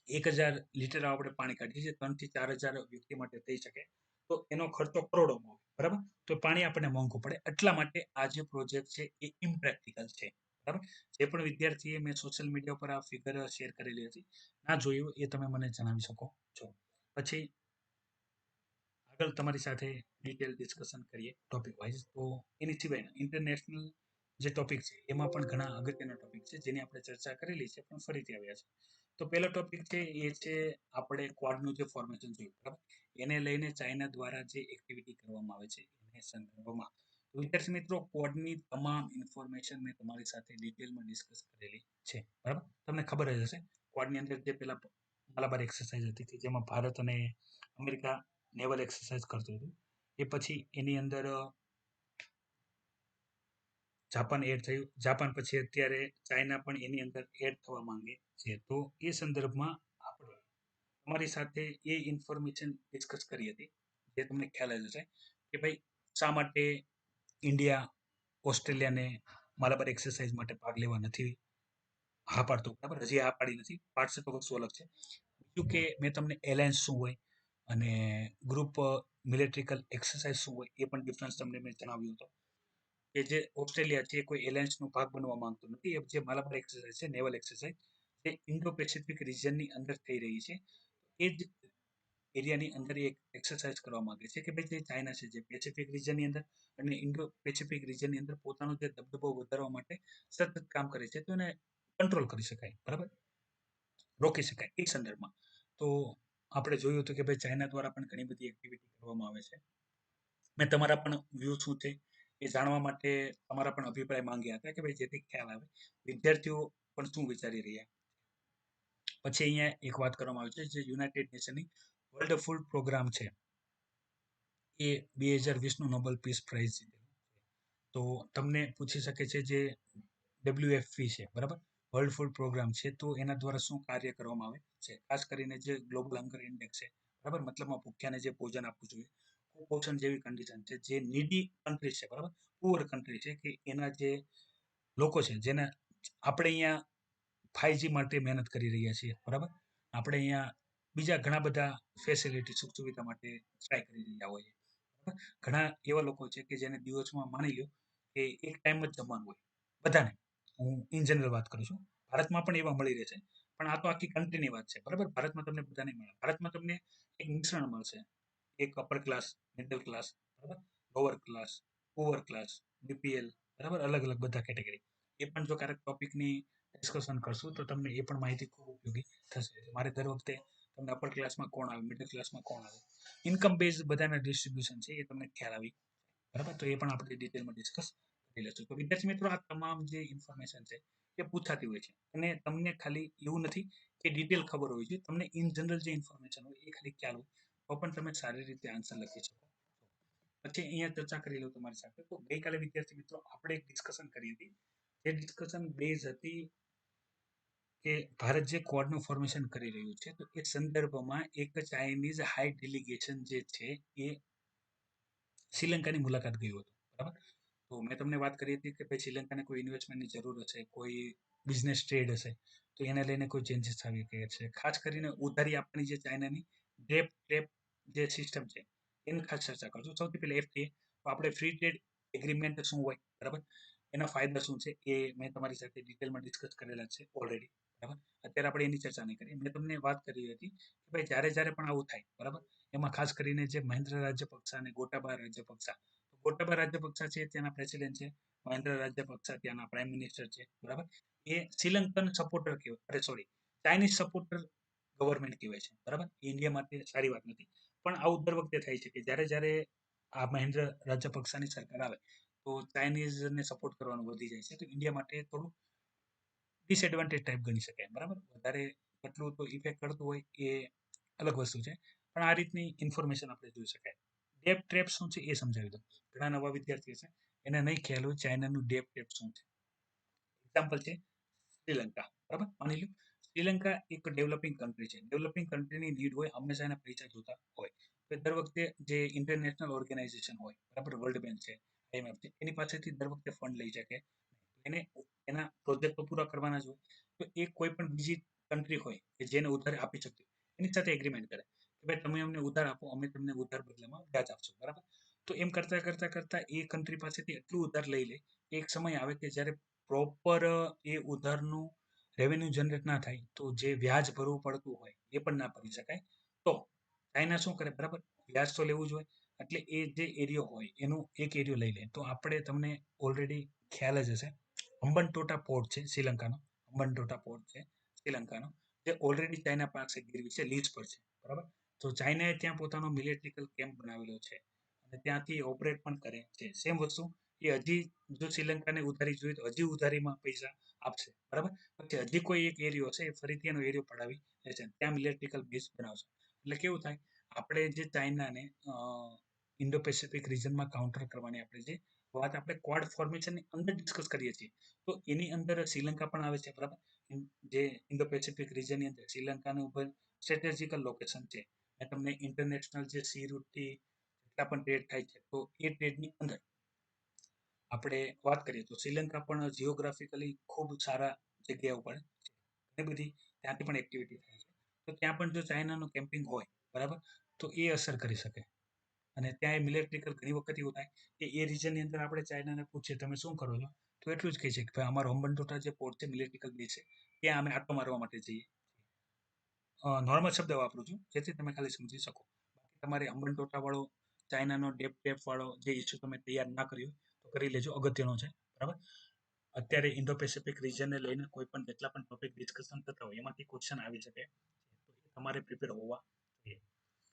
1000 લીટર આપણે પાણી કાઢીએ છીએ, 3 થી 4000 વ્યક્તિ માટે થઈ શકે, તો એનો ખર્ચો કરોડોમાં હોય, બરાબર. તો પાણી આપણને મોંઘું પડે, એટલા માટે આ જે પ્રોજેક્ટ છે એ ઇમ્પ્રેક્ટિકલ છે, બરાબર. જે પણ વિદ્યાર્થીએ મેં સોશિયલ મીડિયા પર આ ફિગર શેર કરેલી હતી, ના જોયું એ તમે મને જણાવી શકો છો. પછી આગળ તમારી સાથે ડિટેલ ડિસ્કશન કરીએ ટોપિક વાઇઝ. તો એની સિવાય ઇન્ટરનેશનલ જે ટોપિક છે એમાં પણ ઘણા અગત્યના ટોપિક છે જેની આપણે ચર્ચા કરેલી છે, પણ ફરીથી આવ્યા છે. તો પહેલો ટોપિક છે એ છે આપણે ક્વાડનું જે ફોર્મેશન જોયું, બરાબર, એને લઈને ચાઇના દ્વારા જે એક્ટિવિટી કરવામાં આવે છે એને સંદર્ભમાં. વિદ્યાર્થી મિત્રો, ક્વાડની તમામ ઇન્ફોર્મેશન મેં તમારી સાથે ડિટેલમાં ડિસ્કસ કરેલી છે, બરાબર. તમને ખબર જ હશે, ક્વાડની અંદર જે પેલા મલાબાર એક્સરસાઇઝ હતી કે જેમાં ભારત અને અમેરિકા નેવલ એક્સરસાઇઝ કરતું હતું, એ પછી એની અંદર જાપાન એડ થયું, જાપાન પછી અત્યારે ચાઇના પણ એની અંદર એડ થવા માંગે છે. તો એ સંદર્ભમાં આપણે તમારી સાથે એ ઇન્ફોર્મેશન ડિસ્કસ કરી હતી, જે તમને ખ્યાલ જ હશે કે ભાઈ શા માટે ઇન્ડિયા ઓસ્ટ્રેલિયાને મલાબાર એક્સરસાઇઝ માટે ભાગ લેવા નથી હા પાડતું, બરાબર. હજી હા પાડી નથી, પાડશે તો વસ્તુ અલગ છે. બીજું કે મેં તમને એલાયન્સ શું હોય અને ગ્રુપ મિલિટરીકલ એક્સરસાઇઝ શું હોય એ પણ ડિફરન્સ તમને મેં જણાવ્યું હતું, કે જે ઓસ્ટ્રેલિયા છે કોઈ એલાયન્સનો ભાગ બનવા માંગતું નથી. એ જે મલાબાર એક્સરસાઇઝ છે, નેવલ એક્સરસાઇઝ, જે ઇન્ડો પેસિફિક રિજનની અંદર થઈ રહી છે, એ જ એરિયાની અંદર એક એક્સરસાઇઝ કરવા માંગે છે કે ભાઈ જે ચાઇના છે, જે પેસિફિક રિજનની અંદર અને ઇન્ડો પેસિફિક રિજનની અંદર પોતાનો જે દબદબો વધારવા માટે સતત કામ કરે છે, તો એને કંટ્રોલ કરી શકાય, બરાબર, રોકી શકાય એ સંદર્ભમાં. તો આપણે જોયું હતું કે ભાઈ ચાઇના દ્વારા પણ ઘણી બધી એક્ટિવિટી કરવામાં આવે છે. મેં તમારા પણ વ્યૂ શું છે એ જાણવા માટે તમારા પણ અભિપ્રાય માંગ્યા હતા, કે ભાઈ જેથી ખ્યાલ આવે વિદ્યાર્થીઓ પણ શું વિચારી રહ્યા. પછી અહીંયા એક વાત કરવામાં આવી છે, જે યુનાઇટેડ નેશનની વર્લ્ડ ફૂડ પ્રોગ્રામ છે એ 2020નું નોબેલ પીસ પ્રાઇઝ જીતેલું. તો તમને પૂછી શકે છે જે WFP છે, બરાબર, વર્લ્ડ ફૂડ પ્રોગ્રામ છે, તો એના દ્વારા શું કાર્ય કરવામાં આવે છે, ખાસ કરીને જે ગ્લોબલ હંગર ઇન્ડેક્સ છે, બરાબર, મતલબમાં ભૂખ્યાને જે ભોજન આપવું જોઈએ, કુપોષણ જેવી કન્ડિશન છે, જે નીડી કન્ટ્રી છે, બરાબર, પુઅર કન્ટ્રી છે, કે એના જે લોકો છે, જેને આપણે અહીંયા 5G માટે મહેનત કરી રહ્યા છીએ, બરાબર, આપણે અહીંયા બીજા ઘણા બધા ફેસિલિટી સુખ સુવિધા માટે ટ્રાય કરી રહ્યા હોઈએ, બરાબર. ઘણા એવા લોકો છે કે જેને દિવસમાં માની લો કે એક ટાઈમ જ જમવાનું હોય બધાને, હું ઇન જનરલ વાત કરું છું, ભારતમાં પણ એવા મળી રહે છે, પણ આ તો આખી કન્ટ્રીની વાત છે, બરાબર. ભારતમાં તમને બધા નહીં મળે, ભારતમાં તમને એક મિશ્રણ મળશે, એક અપર ક્લાસ, મિડલ ક્લાસ, બરાબર, lower class, poor class, BPL, બરાબર, અલગ અલગ બધા કેટેગરી. એ પણ જો ક્યારેક ટોપિકની ડિસ્કશન કરશું તો તમને એ પણ માહિતી ખૂબ ઉપયોગી થશે. મારે દર વખતે તમને અપર ક્લાસમાં કોણ આવે, મિડલ ક્લાસમાં કોણ આવે, ઇન્કમ બેઝ બધાના ડિસ્ટ્રીબ્યુશન છે એ તમને ખ્યાલ આવી બરાબર, તો એ પણ આપણે ડિટેલમાં ડિસ્કસ કરી લઈશું. તો વિદ્યાર્થી મિત્રો, આ તમામ જે ઇન્ફોર્મેશન છે એ પૂછાતી હોય છે અને તમને ખાલી એવું નથી કે ડિટેલ ખબર હોવી જોઈએ, તમને ઇન જનરલ જે ઇન્ફોર્મેશન હોય એ ખાલી ખ્યાલ હોય તો પણ તમે સારી રીતે આન્સર લખી શકો. પછી અહીંયા ચર્ચા કરી લઉં તમારી સાથે. તો ગઈકાલે વિદ્યાર્થી મિત્રો આપણે એક ડિસ્કશન કરી હતી. જે ડિસ્કશન બેઝ હતી કે ભારત જે ક્વાડનું ફોર્મેશન કરી રહ્યું છે, તો એ સંદર્ભમાં એક ચાઇનીઝ હાઈ ડેલિગેશન જે છે એ શ્રીલંકાની મુલાકાત ગયું હતું. બરાબર, તો મેં તમને વાત કરી હતી કે ભાઈ શ્રીલંકાને કોઈ ઇન્વેસ્ટમેન્ટની જરૂર હશે, કોઈ બિઝનેસ ટ્રેડ હશે, તો એને લઈને કોઈ ચેન્જીસ આવી ગયા છે. ખાસ કરીને ઉધારી આપવાની જે ચાઇનાની ડેપ ટેપ જે સિસ્ટમ છે એની ખાસ ચર્ચા કરજો. સૌથી પહેલા FTA, તો આપણે ફ્રી ટ્રેડ એગ્રીમેન્ટ શું હોય, બરાબર, એના ફાયદા શું છે એ મેં તમારી સાથે ડિટેલમાં ડિસ્કસ કરેલા છે ઓલરેડી. બરાબર, અત્યારે આપણે એની ચર્ચા નહીં કરીએ. મેં તમને વાત કરી હતી કે ભાઈ જ્યારે પણ આવું થાય, બરાબર, એમાં ખાસ કરીને જે મહેન્દ્ર રાજપક્ષા અને ગોટાબાયા રાજપક્ષા, ગોટાબાયા રાજપક્ષા છે ત્યાંના પ્રેસિડેન્ટ છે, મહેન્દ્ર રાજપક્ષા ત્યાંના પ્રાઇમ મિનિસ્ટર છે. બરાબર, એ શ્રીલંકન સપોર્ટર કહેવાય, અરે સોરી, ચાઇનીઝ સપોર્ટર ગવર્મેન્ટ કહેવાય છે. બરાબર, ઇન્ડિયા માટે સારી વાત નથી, પણ આવું દર વખતે થાય છે કે જ્યારે આ મહેન્દ્ર રાજપક્ષાની સરકાર આવે તો ચાઇનીઝને સપોર્ટ કરવાનું વધી જાય છે, તો ઇન્ડિયા માટે થોડું ડિસએડવાન્ટેજ ટાઈપ ગણી શકાય. બરાબર, વધારે કેટલું તો ઇફેક્ટ કરતું હોય એ અલગ વસ્તુ છે, પણ આ રીતની ઇન્ફોર્મેશન આપણે જોઈ શકાય. ડેપ ટ્રેપ શું છે એ સમજાવી દો. ઘણા નવા વિદ્યાર્થીઓ છે એને નહીં ખ્યાલ હોય ચાઇનાનું ડેપ ટ્રેપ શું છે. એક્ઝામ્પલ છે શ્રીલંકા. બરાબર, માની લો શ્રીલંકા એક ડેવલપિંગ કન્ટ્રી છે. ડેવલપિંગ કન્ટ્રીની નીડ હોય હંમેશા એના પૈસા જોતા હોય. તો દર વખતે જે ઇન્ટરનેશનલ ઓર્ગેનાઇઝેશન હોય, બરાબર, વર્લ્ડ બેંક છે, IMF છે, એની પાસેથી દર વખતે ફંડ લઈ શકે. એને એના પ્રોજેક્ટો પૂરા કરવાના જ હોય. તો એ કોઈ પણ બીજી કન્ટ્રી હોય કે જેને ઉધાર આપી શકતી એની સાથે એગ્રીમેન્ટ કરે કે ભાઈ તમે અમને ઉધાર આપો, અમે તમને ઉધાર બદલામાં વ્યાજ આપશું. બરાબર, તો એમ કરતા કરતા કરતા એ કન્ટ્રી પાસેથી એટલું ઉધાર લઈ લે એક સમય આવે કે જ્યારે પ્રોપર એ ઉધારનું રેવન્યુ જનરેટ ના થાય, તો જે વ્યાજ ભરવું પડતું હોય એ પણ ના ભરી શકાય. તો ચાઇના શું કરે, બરાબર, વ્યાજ તો લેવું જ હોય, એટલે એ જે એરિયો હોય એનું એક એરિયો લઈ લે. તો આપણે તમને ઓલરેડી ખ્યાલ જ હશે, હમ્બનટોટા પોર્ટ છે શ્રીલંકાનો, હમ્બનટોટા પોર્ટ છે શ્રીલંકાનો, જે ઓલરેડી ચાઇના પાસે ગીરવી છે, લીઝ પર છે. બરાબર, તો ચાઇનાએ ત્યાં પોતાનો મિલિટરીકલ કેમ્પ બનાવેલો છે અને ત્યાંથી ઓપરેટ પણ કરે છે. સેમ વસ્તુ એ હજી જો શ્રીલંકાને ઉધારી જોઈએ તો હજી ઉધારીમાં પૈસા આપશે. બરાબર, પછી હજી કોઈ એક એરિયો છે એ ફરીથી એનો એરિયો પડાવી લેશે, ત્યાં મિલિટરીકલ બેઝ બનાવશે. એટલે કેવું થાય, આપણે જે ચાઇનાને ઇન્ડો પેસિફિક રિજનમાં કાઉન્ટર કરવાની આપણે જે વાત આપણે ક્વાડ ફોર્મેશનની અંદર ડિસ્કસ કરીએ છીએ, તો એની અંદર શ્રીલંકા પણ આવે છે. બરાબર, જે ઇન્ડો પેસિફિક રિજનની અંદર શ્રીલંકાનું ઉપર સ્ટ્રેટેજિકલ લોકેશન છે. મેં તમને ઇન્ટરનેશનલ જે સી રૂટથી જેટલા પણ ટ્રેડ થાય છે, તો એ ટ્રેડની અંદર આપણે વાત કરીએ તો શ્રીલંકા પણ જીઓગ્રાફિકલી ખૂબ સારા જગ્યા ઉપર છે. ઘણી બધી ત્યાંથી પણ એક્ટિવિટી થાય છે. તો ત્યાં પણ જો ચાઇનાનું કેમ્પિંગ હોય, બરાબર, તો એ અસર કરી શકે. અને ત્યાં એ મિલિટરીકલ ઘણી વખત એવું થાય કે એ રિજનની અંદર આપણે ચાઇનાને પૂછીએ તમે શું કરો છો, તો એટલું જ કહે છે કે ભાઈ અમારો હમ્બનટોટા જે પોર્ટ છે મિલિટરીકલ બેઝ છે, ત્યાં અમે આટો મારવા માટે જઈએ. નોર્મલ શબ્દ વાપરું છું જેથી તમે ખાલી સમજી શકો. બાકી તમારે હમ્બનટોટા વાળો ચાઇનાનો ડેપ ટેપ વાળો જે ઇસ્યુ તમે તૈયાર ના કર્યો તો કરી લેજો, અગત્યનો છે. બરાબર, અત્યારે ઇન્ડો પેસિફિક રિજનને લઈને કોઈ પણ જેટલા પણ ટોપિક ડિસ્કશન થતા હોય એમાંથી ક્વેશ્ચન આવી શકે, તો એ તમારે પ્રિપેર હોવા જોઈએ.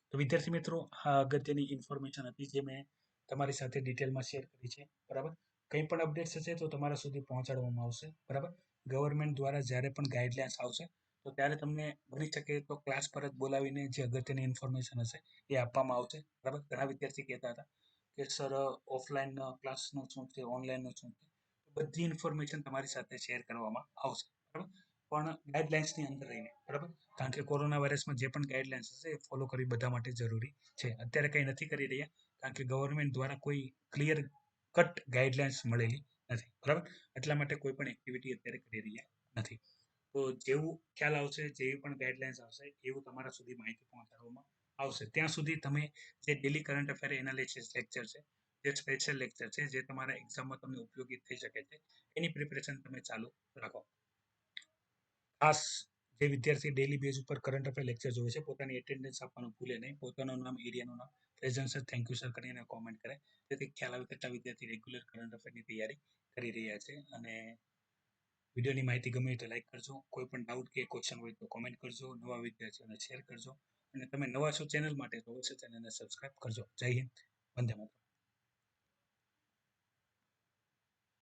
તો વિદ્યાર્થી મિત્રો, આ અગત્યની ઇન્ફોર્મેશન હતી જે મેં તમારી સાથે ડિટેલમાં શેર કરી છે. બરાબર, કંઈ પણ અપડેટ્સ હશે તો તમારા સુધી પહોંચાડવામાં આવશે. બરાબર, ગવર્મેન્ટ દ્વારા જ્યારે પણ ગાઈડલાઇન્સ આવશે તો ત્યારે તમને બની શકે તો ક્લાસ પર જ બોલાવીને જે અગત્યની ઇન્ફોર્મેશન હશે એ આપવામાં આવશે. બરાબર, ઘણા વિદ્યાર્થી કહેતા હતા કે સર ઓફલાઈન ક્લાસનું શું છે, ઓનલાઈનનું શું છે, બધી ઇન્ફોર્મેશન તમારી સાથે શેર કરવામાં આવશે. બરાબર, પણ ગાઈડલાઇન્સની અંદર રહીને. બરાબર, કારણ કે કોરોના વાયરસમાં જે પણ ગાઈડલાઇન્સ હશે એ ફોલો કરવી બધા માટે જરૂરી છે. અત્યારે કંઈ નથી કરી રહ્યા કારણ કે ગવર્મેન્ટ દ્વારા કોઈ ક્લિયર કટ ગાઈડલાઇન્સ મળેલી નથી. બરાબર, એટલા માટે કોઈ પણ એક્ટિવિટી અત્યારે કરી રહ્યા નથી. તો જેવું ખ્યાલ આવશે, જેવી પણ ગાઈડલાઇન્સ આવશે એવું તમારા સુધી માહિતી પહોંચાડવામાં આવશે. ત્યાં સુધી તમે જે daily current affair analysis lecture છે, જે સ્પેશિયલ લેક્ચર છે, જે તમારા એક્ઝામમાં તમને ઉપયોગી થઈ શકે છે, એની પ્રિપરેશન તમે ચાલુ રાખો. ખાસ જે વિદ્યાર્થી ડેલી બેઝ ઉપર કરંટ અફેર લેક્ચર જોવે છે પોતાની એટેન્ડન્સ આપવાનું ભૂલે નહીં, પોતાનું નામ, એરિયાનું નામ, present sir, thank you sir કરીને કોમેન્ટ કરે, જેથી ખ્યાલ આવે કેટલા વિદ્યાર્થી રેગ્યુલર કરંટ અફેરની તૈયારી કરી રહ્યા છે. અને વિડીયોની માહિતી ગમે તો લાઈક કરજો, કોઈ પણ ડાઉટ કે ક્વેશ્ચન હોય તો કોમેન્ટ કરજો, નવા વિદ્યાર્થીઓને શેર કરજો અને તમે નવા છો ચેનલ માટે તો અવશ્ય ચેનલને સબસ્ક્રાઇબ કરજો. જય હિન્દ, વંદે માતરમ.